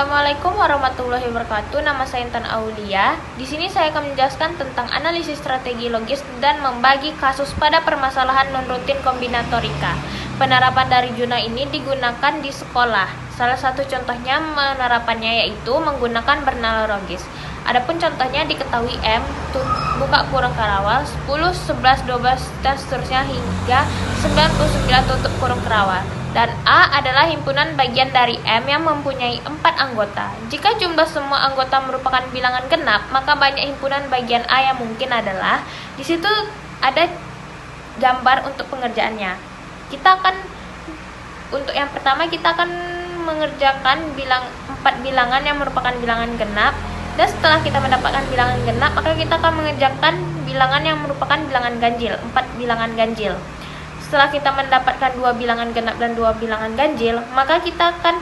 Assalamualaikum warahmatullahi wabarakatuh. Nama saya Intan Aulia. Di sini saya akan menjelaskan tentang analisis strategi logis dan membagi kasus pada permasalahan non-rutin kombinatorika. Penerapan dari jurnal ini digunakan di sekolah. Salah satu contohnya penerapannya yaitu menggunakan bernal logis. Adapun contohnya diketahui M, buka kurung karawal, 10, 11, 12, dan seterusnya hingga 99 tutup kurung karawal. Dan A adalah himpunan bagian dari M yang mempunyai 4 anggota. Jika jumlah semua anggota merupakan bilangan genap, maka banyak himpunan bagian A yang mungkin adalah di situ ada gambar untuk pengerjaannya. Untuk yang pertama kita akan mengerjakan 4 bilangan yang merupakan bilangan genap. Dan setelah kita mendapatkan bilangan genap, maka kita akan mengerjakan bilangan yang merupakan bilangan ganjil, 4 bilangan ganjil. Setelah kita mendapatkan 2 bilangan genap dan 2 bilangan ganjil, maka kita akan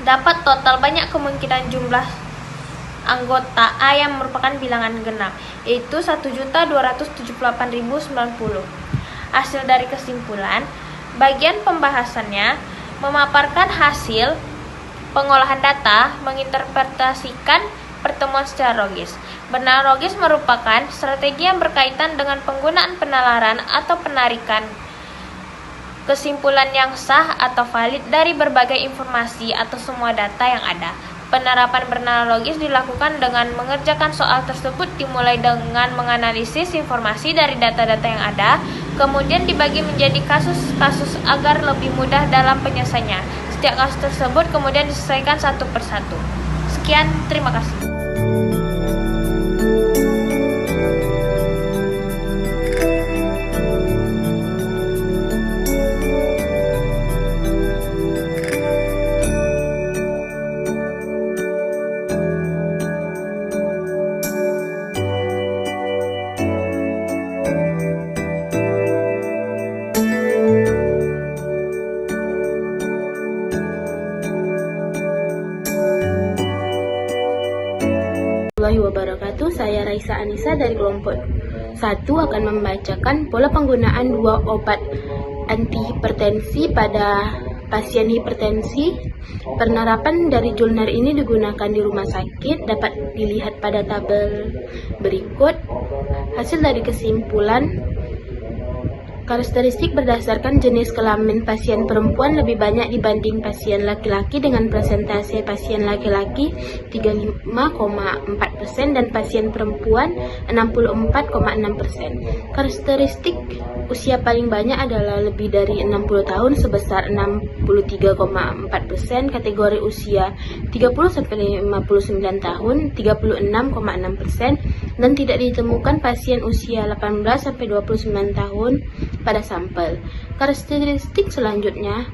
dapat total banyak kemungkinan jumlah anggota A yang merupakan bilangan genap, yaitu 1.278.090. Hasil dari kesimpulan, bagian pembahasannya memaparkan hasil pengolahan data, menginterpretasikan pertemuan secara logis. Bernal logis merupakan strategi yang berkaitan dengan penggunaan penalaran atau penarikan kesimpulan yang sah atau valid dari berbagai informasi atau semua data yang ada. Penerapan bernal logis dilakukan dengan mengerjakan soal tersebut dimulai dengan menganalisis informasi dari data-data yang ada, kemudian dibagi menjadi kasus-kasus agar lebih mudah dalam penyelesaiannya. Setiap kasus tersebut kemudian diselesaikan satu persatu. Sekian, terima kasih. Wabarakatuh. Saya Raisa Anissa dari kelompok 1 akan membacakan pola penggunaan 2 obat antihipertensi pada pasien hipertensi. Penerapan dari jurnal ini digunakan di rumah sakit, dapat dilihat pada tabel berikut. Hasil dari kesimpulan, karakteristik berdasarkan jenis kelamin pasien perempuan lebih banyak dibanding pasien laki-laki dengan persentase pasien laki-laki 35,4% dan pasien perempuan 64,6%. Karakteristik usia paling banyak adalah lebih dari 60 tahun sebesar 63,4%, kategori usia 30-59 tahun 36,6%, dan tidak ditemukan pasien usia 18-29 tahun pada sampel. Karakteristik selanjutnya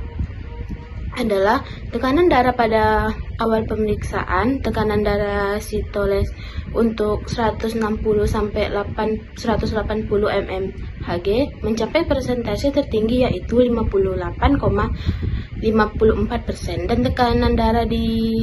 adalah tekanan darah pada awal pemeriksaan. Tekanan darah sistolis untuk 160 sampai 180 mmHg mencapai persentase tertinggi yaitu 58,54%, dan tekanan darah di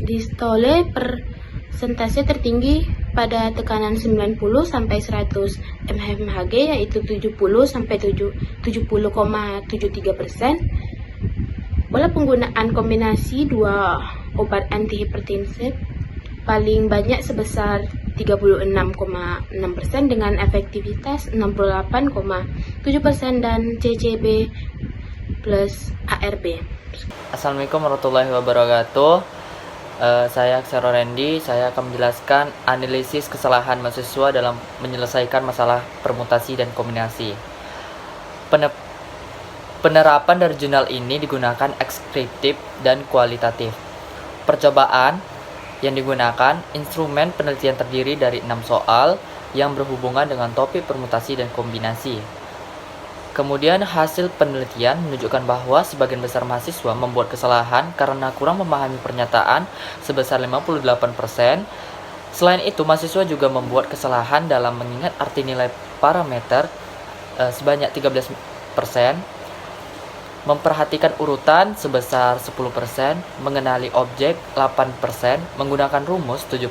diastole persentase tertinggi pada tekanan 90 sampai 100 mmHg yaitu 70 sampai 70,73%. Pola penggunaan kombinasi 2 obat antihipertensif paling banyak sebesar 36,6% dengan efektivitas 68,7% dan CCB plus ARB. Assalamualaikum warahmatullahi wabarakatuh. Saya Aksara Randy. Saya akan menjelaskan analisis kesalahan mahasiswa dalam menyelesaikan masalah permutasi dan kombinasi. Penerapan dari jurnal ini digunakan ekskriptif dan kualitatif. Percobaan yang digunakan, instrumen penelitian terdiri dari 6 soal yang berhubungan dengan topik permutasi dan kombinasi. Kemudian hasil penelitian menunjukkan bahwa sebagian besar mahasiswa membuat kesalahan karena kurang memahami pernyataan sebesar 58%. Selain itu, mahasiswa juga membuat kesalahan dalam mengingat arti nilai parameter sebanyak 13%, memperhatikan urutan sebesar 10%, mengenali objek 8%, menggunakan rumus 7%,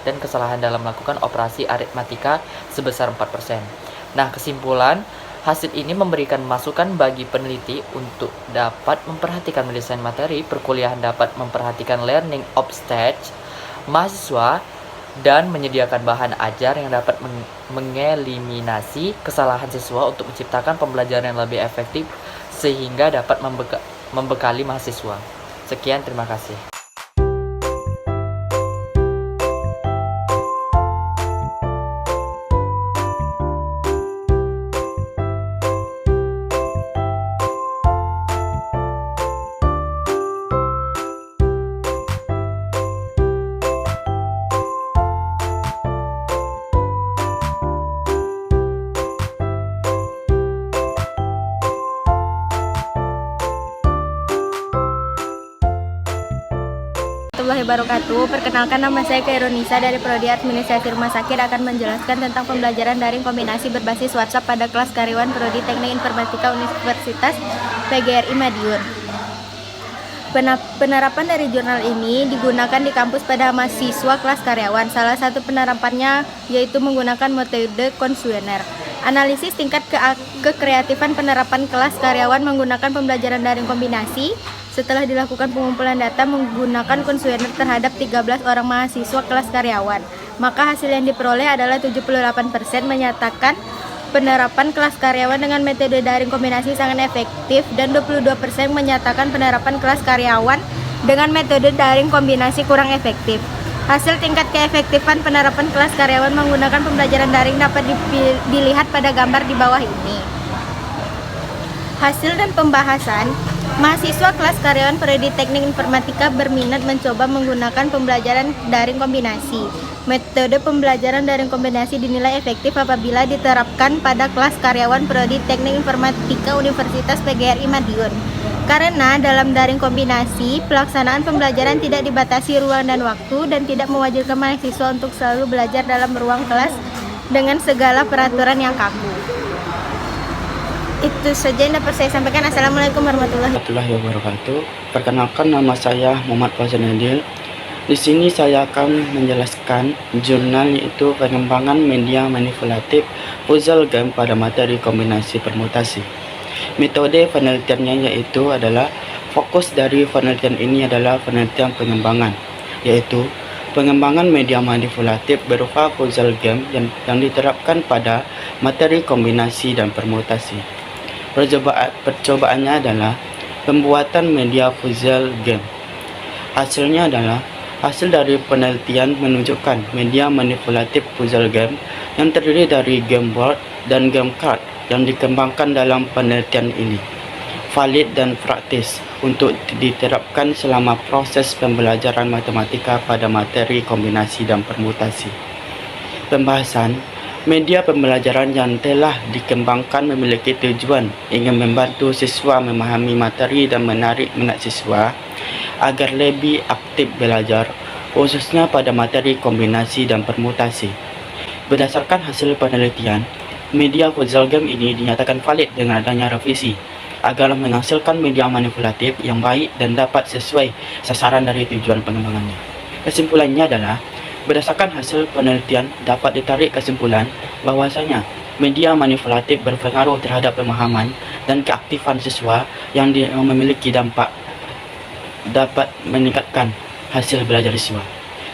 dan kesalahan dalam melakukan operasi aritmatika sebesar 4%. Nah, kesimpulan, Hasil ini memberikan masukan bagi peneliti untuk dapat memperhatikan mendesain materi perkuliahan, dapat memperhatikan learning objectives mahasiswa, dan menyediakan bahan ajar yang dapat mengeliminasi kesalahan siswa untuk menciptakan pembelajaran yang lebih efektif sehingga dapat membekali mahasiswa. Sekian, terima kasih. Warahmatullahi wabarakatuh. Perkenalkan, nama saya Kaironisa dari Prodi Administrasi Rumah Sakit akan menjelaskan tentang pembelajaran daring kombinasi berbasis WhatsApp pada kelas karyawan Prodi Teknik Informatika Universitas PGRI Madiun. Penerapan dari jurnal ini digunakan di kampus pada mahasiswa kelas karyawan. Salah satu penerapannya yaitu menggunakan metode konsuener. Analisis tingkat kekreatifan penerapan kelas karyawan menggunakan pembelajaran daring kombinasi. Setelah dilakukan pengumpulan data menggunakan konsuener terhadap 13 orang mahasiswa kelas karyawan, maka hasil yang diperoleh adalah 78% menyatakan penerapan kelas karyawan dengan metode daring kombinasi sangat efektif dan 22% menyatakan penerapan kelas karyawan dengan metode daring kombinasi kurang efektif. Hasil tingkat keefektifan penerapan kelas karyawan menggunakan pembelajaran daring dapat dilihat pada gambar di bawah ini. Hasil dan pembahasan. Mahasiswa kelas karyawan Prodi Teknik Informatika berminat mencoba menggunakan pembelajaran daring kombinasi. Metode pembelajaran daring kombinasi dinilai efektif apabila diterapkan pada kelas karyawan Prodi Teknik Informatika Universitas PGRI Madiun. Karena dalam daring kombinasi, pelaksanaan pembelajaran tidak dibatasi ruang dan waktu dan tidak mewajibkan mahasiswa untuk selalu belajar dalam ruang kelas dengan segala peraturan yang kaku. Itu saja yang dapat saya sampaikan. Assalamualaikum warahmatullahi wabarakatuh. Perkenalkan, nama saya Muhammad Fauzan Adil. Di sini saya akan menjelaskan jurnal yaitu pengembangan media manipulatif puzzle game pada materi kombinasi permutasi. Metode penelitiannya yaitu adalah fokus dari penelitian ini adalah penelitian pengembangan, yaitu pengembangan media manipulatif berupa puzzle game yang diterapkan pada materi kombinasi dan permutasi. Percobaannya adalah pembuatan media puzzle game. Hasilnya adalah hasil dari penelitian menunjukkan media manipulatif puzzle game yang terdiri dari game board dan game card yang dikembangkan dalam penelitian ini valid dan praktis untuk diterapkan selama proses pembelajaran matematika pada materi kombinasi dan permutasi. Pembahasan. Media pembelajaran yang telah dikembangkan memiliki tujuan ingin membantu siswa memahami materi dan menarik minat siswa agar lebih aktif belajar, khususnya pada materi kombinasi dan permutasi. Berdasarkan hasil penelitian, media puzzle game ini dinyatakan valid dengan adanya revisi agar menghasilkan media manipulatif yang baik dan dapat sesuai sasaran dari tujuan pengembangannya. Kesimpulannya adalah, berdasarkan hasil penelitian dapat ditarik kesimpulan bahwasanya media manipulatif berpengaruh terhadap pemahaman dan keaktifan siswa yang memiliki dampak dapat meningkatkan hasil belajar siswa.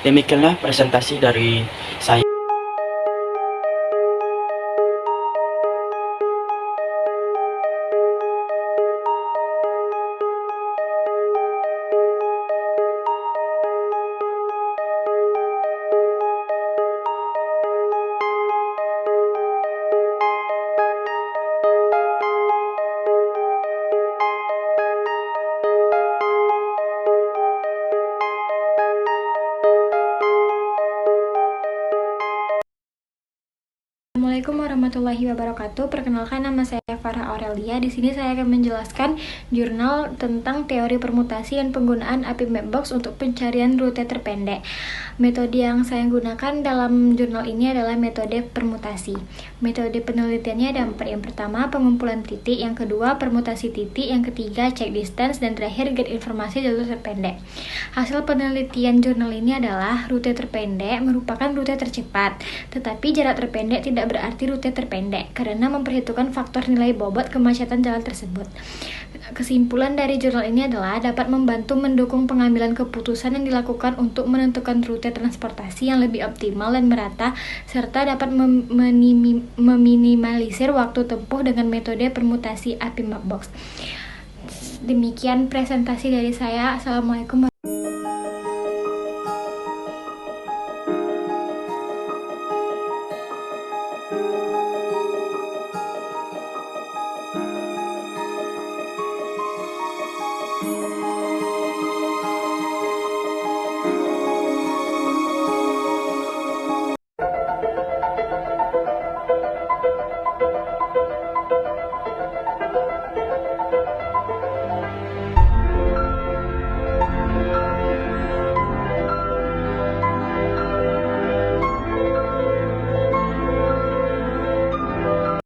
Demikianlah presentasi dari saya. Assalamualaikum warahmatullahi wabarakatuh. Perkenalkan, nama saya Farah Aurelia. Di sini saya akan menjelaskan jurnal tentang teori permutasi dan penggunaan API Mapbox untuk pencarian rute terpendek. Metode yang saya gunakan dalam jurnal ini adalah metode permutasi. Metode penelitiannya ada 4. Yang pertama, pengumpulan titik. Yang kedua, permutasi titik. Yang ketiga, check distance. Dan terakhir, get informasi jalur terpendek. Hasil penelitian jurnal ini adalah rute terpendek merupakan rute tercepat, tetapi jarak terpendek tidak berarti rute terpendek karena memperhitungkan faktor nilai bobot kemacetan jalan tersebut. Kesimpulan dari jurnal ini adalah dapat membantu mendukung pengambilan keputusan yang dilakukan untuk menentukan rute transportasi yang lebih optimal dan merata, serta dapat meminimalisir waktu tempuh dengan metode permutasi API Mapbox. Demikian presentasi dari saya. Assalamualaikum warahmatullahi wabarakatuh.